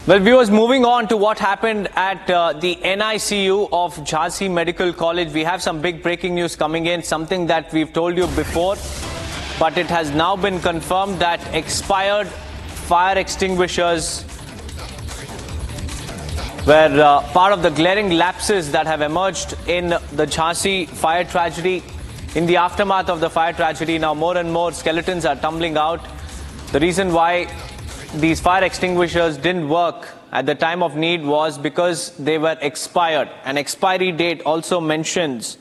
Well, viewers, moving on to what happened at the NICU of Jhansi Medical College. We have some big breaking news coming in, something that we've told you before, but it has now been confirmed that expired fire extinguishers were part of the glaring lapses that have emerged in the Jhansi fire tragedy. In the aftermath of the fire tragedy, now more and more skeletons are tumbling out. The reason why these fire extinguishers didn't work at the time of need was because they were expired. An expiry date also mentions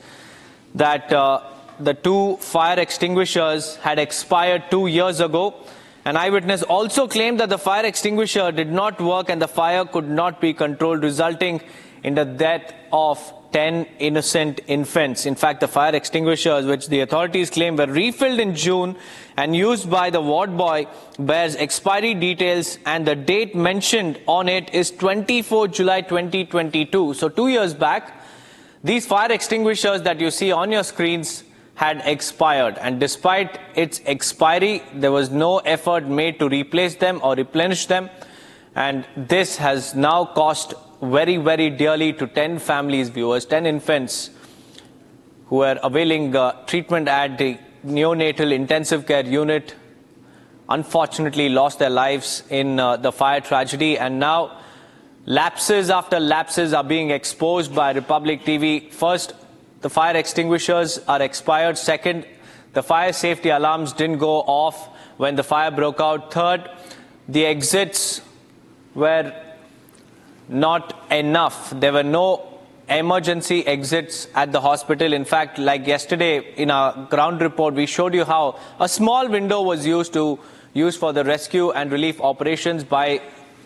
that the two fire extinguishers had expired 2 years ago. An eyewitness also claimed that the fire extinguisher did not work and the fire could not be controlled, resulting in the death of 10 innocent infants. In fact, the fire extinguishers, which the authorities claim were refilled in June and used by the ward boy, bears expiry details, and the date mentioned on it is 24 July 2022. So 2 years back, these fire extinguishers that you see on your screens had expired, and despite its expiry, there was no effort made to replace them or replenish them, and this has now cost very, very dearly to 10 families, viewers, 10 infants who were availing treatment at the neonatal intensive care unit, unfortunately lost their lives in the fire tragedy. And now lapses after lapses are being exposed by Republic TV. First, the fire extinguishers are expired. Second, the fire safety alarms didn't go off when the fire broke out. Third, the exits were not enough. There were no emergency exits at the hospital. In fact, like yesterday in our ground report, we showed you how a small window was used for the rescue and relief operations by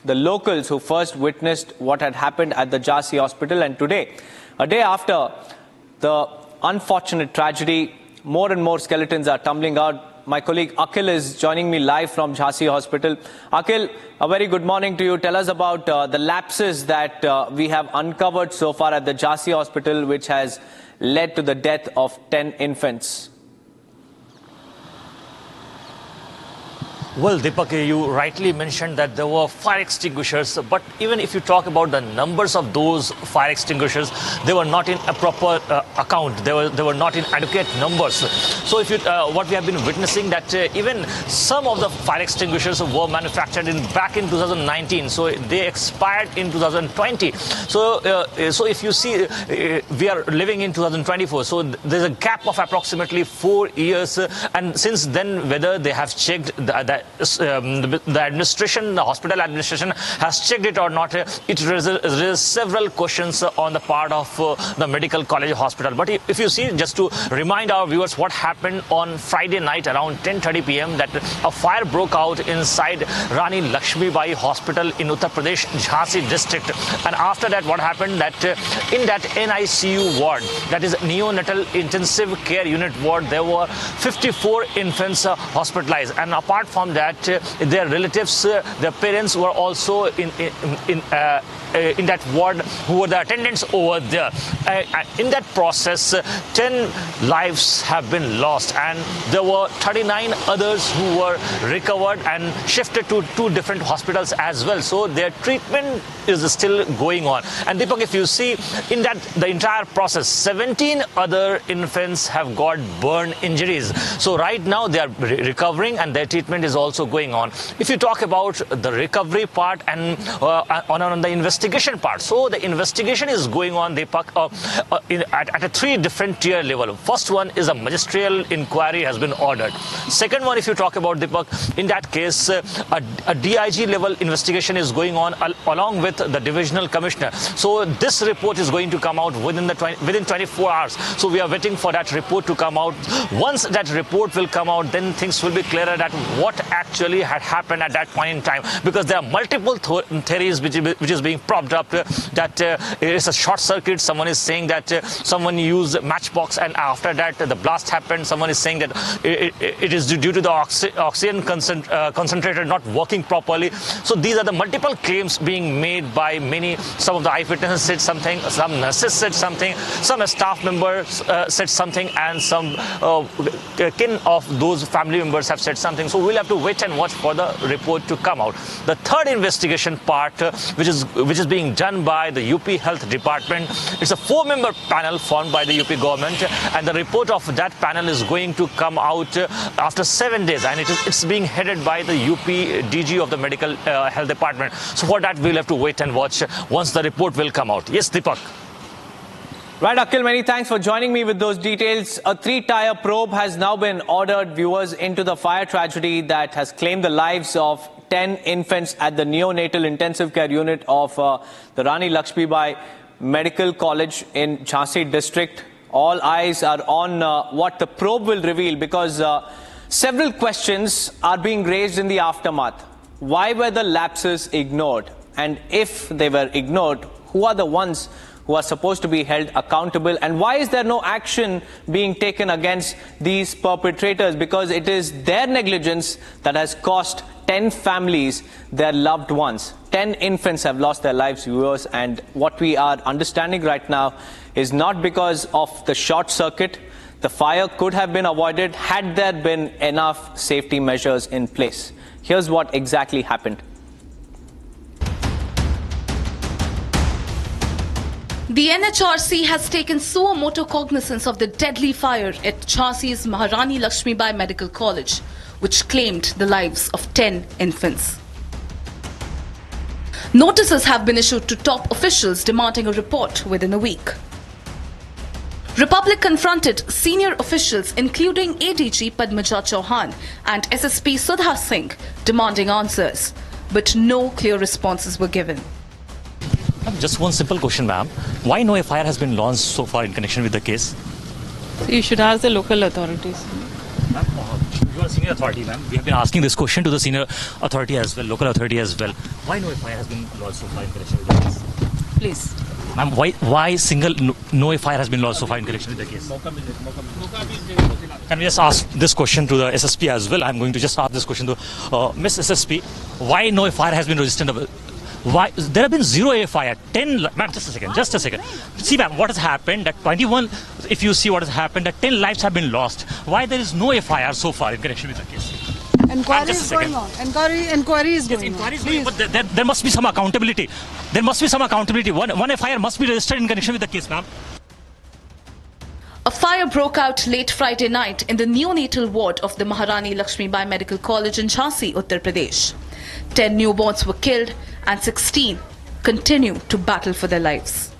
the locals who first witnessed what had happened at the Jhansi hospital. And today, a day after the unfortunate tragedy, more and more skeletons are tumbling out. My colleague Akhil is joining me live from Jhansi Hospital. Akhil, a very good morning to you. Tell us about the lapses that we have uncovered so far at the Jhansi Hospital, which has led to the death of 10 infants. Well, Deepak, you rightly mentioned that there were fire extinguishers, but even if you talk about the numbers of those fire extinguishers, they were not in a proper account. They were not in adequate numbers. So if you, what we have been witnessing that even some of the fire extinguishers were manufactured back in 2019, so they expired in 2020. So if you see, we are living in 2024, so there's a gap of approximately 4 years, and since then, whether they have checked the administration, the hospital administration has checked it or not, it raises several questions on the part of the medical college hospital. But if you see, just to remind our viewers what happened on Friday night around 10:30 p.m. that a fire broke out inside Rani Lakshmi Bai Hospital in Uttar Pradesh, Jhansi district. And after that, what happened that in that NICU ward, that is neonatal intensive care unit ward, there were 54 infants hospitalized. And apart from that, their relatives, their parents were also in that ward, who were the attendants over there. In that process, 10 lives have been lost, and there were 39 others who were recovered and shifted to 2 different hospitals as well. So their treatment is still going on. And Deepak, if you see in that the entire process, 17 other infants have got burn injuries. So right now they are recovering and their treatment is also going on. If you talk about the recovery part and on the investigation part, so the investigation is going on, Deepak, at a 3 different tier level. First one is a magisterial inquiry has been ordered. Second one, if you talk about, Deepak, in that case, a DIG level investigation is going on along with the divisional commissioner. So this report is going to come out within 24 hours. So we are waiting for that report to come out. Once that report will come out, then things will be clearer that what actually had happened at that point in time, because there are multiple theories which is being propped up, that it's a short circuit. Someone is saying that someone used matchbox and after that the blast happened. Someone is saying that it is due to the oxygen concentrator not working properly. So these are the multiple claims being made by many. Some of the eyewitnesses said something, some nurses said something, some staff members said something, and some kin of those family members have said something. So we'll have to wait and watch for the report to come out. The third investigation part, which is being done by the UP Health Department, it's a 4-member panel formed by the UP government, and the report of that panel is going to come out after 7 days, and it's being headed by the UP DG of the Medical Health Department. So for that, we'll have to wait and watch once the report will come out. Yes, Deepak. Right, Akhil, many thanks for joining me with those details. A 3-tier probe has now been ordered, viewers, into the fire tragedy that has claimed the lives of 10 infants at the neonatal intensive care unit of the Rani Lakshmibai Medical College in Jhansi district. All eyes are on what the probe will reveal, because several questions are being raised in the aftermath. Why were the lapses ignored? And if they were ignored, who are the ones who are supposed to be held accountable? And why is there no action being taken against these perpetrators? Because it is their negligence that has cost 10 families their loved ones. 10 infants have lost their lives, viewers, and what we are understanding right now is not because of the short circuit. The fire could have been avoided had there been enough safety measures in place. Here's what exactly happened. The NHRC has taken suo motu cognizance of the deadly fire at Jhansi's Maharani Lakshmibai Medical College, which claimed the lives of 10 infants. Notices have been issued to top officials demanding a report within a week. Republic confronted senior officials including ADG Padmaja Chauhan and SSP Sudha Singh demanding answers, but no clear responses were given. Just one simple question, ma'am. Why no FIR has been launched so far in connection with the case? You should ask the local authorities. Ma'am, you are a senior authority, ma'am. We have been asking this question to the senior authority as well, local authority as well. Why no FIR has been launched so far in connection with the case? Please. Ma'am, why no FIR has been launched so far in connection with the case? Can we just ask this question to the SSP as well? I'm going to just ask this question to Miss SSP. Why no FIR has been registered? Why there have been 0 FIR? 10, ma'am, just a second. See, ma'am, what has happened at 21, if you see what has happened, that 10 lives have been lost. Why there is no FIR so far in connection with the case? Inquiry is going on. Inquiry is going on. But there must be some accountability. There must be some accountability. One FIR must be registered in connection with the case, ma'am. A fire broke out late Friday night in the neonatal ward of the Maharani Lakshmibai Medical College in Jhansi, Uttar Pradesh. 10 newborns were killed and 16 continue to battle for their lives.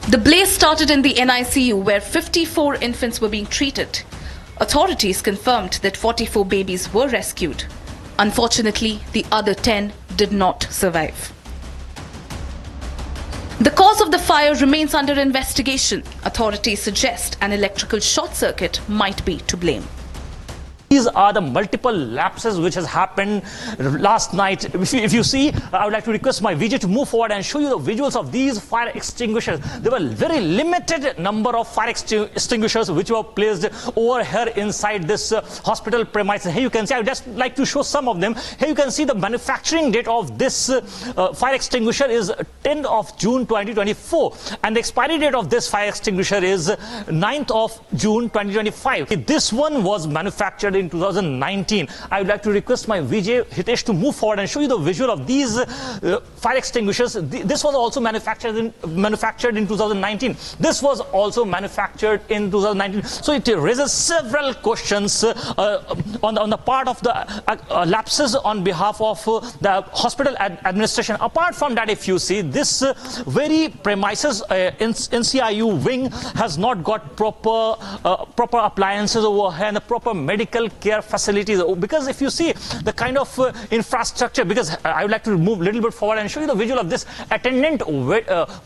The blaze started in the NICU, where 54 infants were being treated. Authorities confirmed that 44 babies were rescued. Unfortunately, the other 10 did not survive. The cause of the fire remains under investigation. Authorities suggest an electrical short circuit might be to blame. These are the multiple lapses which has happened last night. If you see, I would like to request my VJ to move forward and show you the visuals of these fire extinguishers. There were very limited number of fire extinguishers which were placed over here inside this hospital premises. Here you can see, I would just like to show some of them. Here you can see the manufacturing date of this fire extinguisher is 10th of June 2024, and the expiry date of this fire extinguisher is 9th of June 2025. This one was manufactured in 2019. I would like to request my VJ Hitesh to move forward and show you the visual of these fire extinguishers. This was also manufactured in 2019. This was also manufactured in 2019. So it raises several questions on the part of the lapses on behalf of the hospital administration. Apart from that, if you see, this very premises in NCIU wing has not got proper appliances over here and the proper medical care facilities, because if you see the kind of infrastructure, because I would like to move a little bit forward and show you the visual of this attendant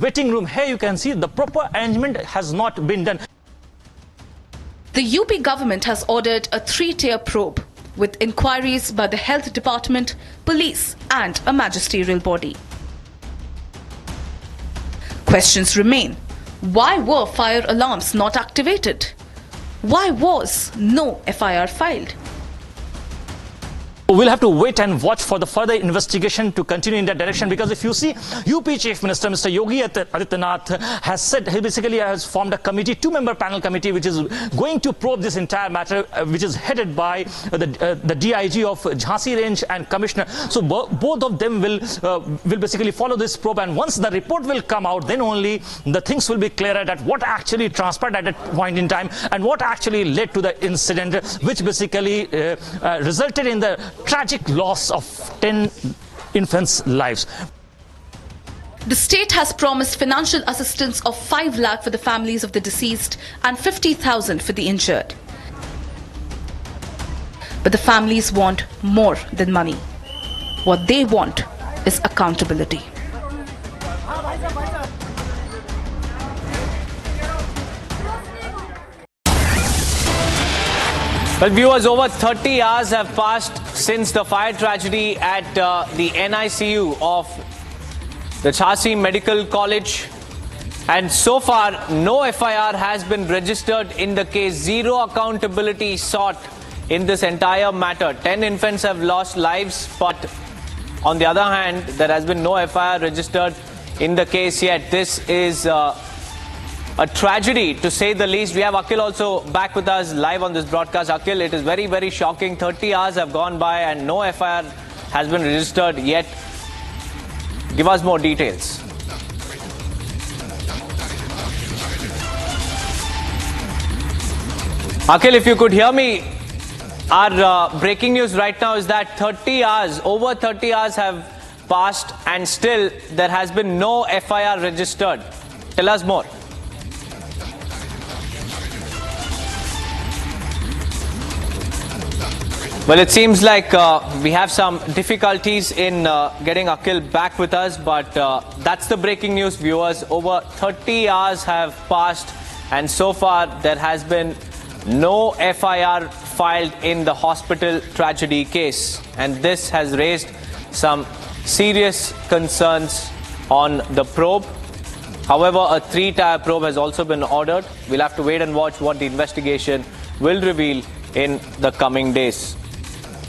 waiting room. Here you can see the proper arrangement has not been done. The UP government has ordered a 3-tier probe with inquiries by the health department, police and a magisterial body. Questions remain. Why were fire alarms not activated? Why was no FIR filed? We'll have to wait and watch for the further investigation to continue in that direction, because if you see, UP Chief Minister Mr. Yogi Adityanath has said he basically has formed a committee, two-member panel committee, which is going to probe this entire matter, which is headed by the DIG of Jhansi Range and Commissioner. So both of them will basically follow this probe, and once the report will come out, then only the things will be clearer at what actually transpired at that point in time and what actually led to the incident, which basically resulted in the tragic loss of 10 infants' lives. The state has promised financial assistance of 5 lakh for the families of the deceased and 50,000 for the injured. But the families want more than money. What they want is accountability. Well, viewers, over 30 hours have passed since the fire tragedy at the NICU of the Jhansi Medical College. And so far, no FIR has been registered in the case. Zero accountability sought in this entire matter. 10 infants have lost lives, but on the other hand, there has been no FIR registered in the case yet. This is a tragedy, to say the least. We have Akhil also back with us live on this broadcast. Akhil, it is very, very shocking. 30 hours have gone by and no FIR has been registered yet. Give us more details. Akhil, if you could hear me, our breaking news right now is that 30 hours, over 30 hours have passed and still there has been no FIR registered. Tell us more. Well, it seems like we have some difficulties in getting Akhil back with us, but that's the breaking news, viewers. Over 30 hours have passed and so far there has been no FIR filed in the hospital tragedy case. And this has raised some serious concerns on the probe. However, a 3-tier probe has also been ordered. We'll have to wait and watch what the investigation will reveal in the coming days.